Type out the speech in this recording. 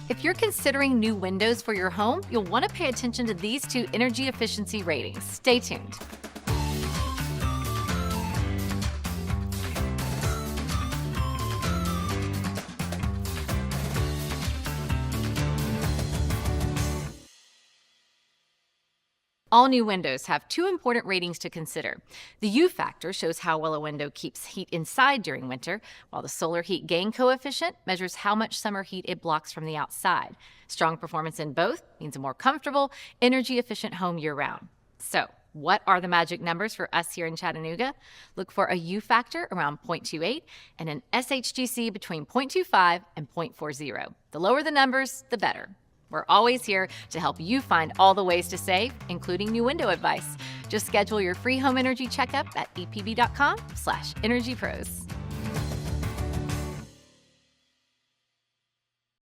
If you're considering new windows for your home, you'll want to pay attention to these two energy efficiency ratings. Stay tuned. All new windows have two important ratings to consider. The U factor shows how well a window keeps heat inside during winter, while the solar heat gain coefficient measures how much summer heat it blocks from the outside. Strong performance in both means a more comfortable, energy-efficient home year-round. So, what are the magic numbers for us here in Chattanooga? Look for a U factor around 0.28 and an SHGC between 0.25 and 0.40. The lower the numbers, the better. We're always here to help you find all the ways to save, including new window advice. Just schedule your free home energy checkup at epb.com/energypros.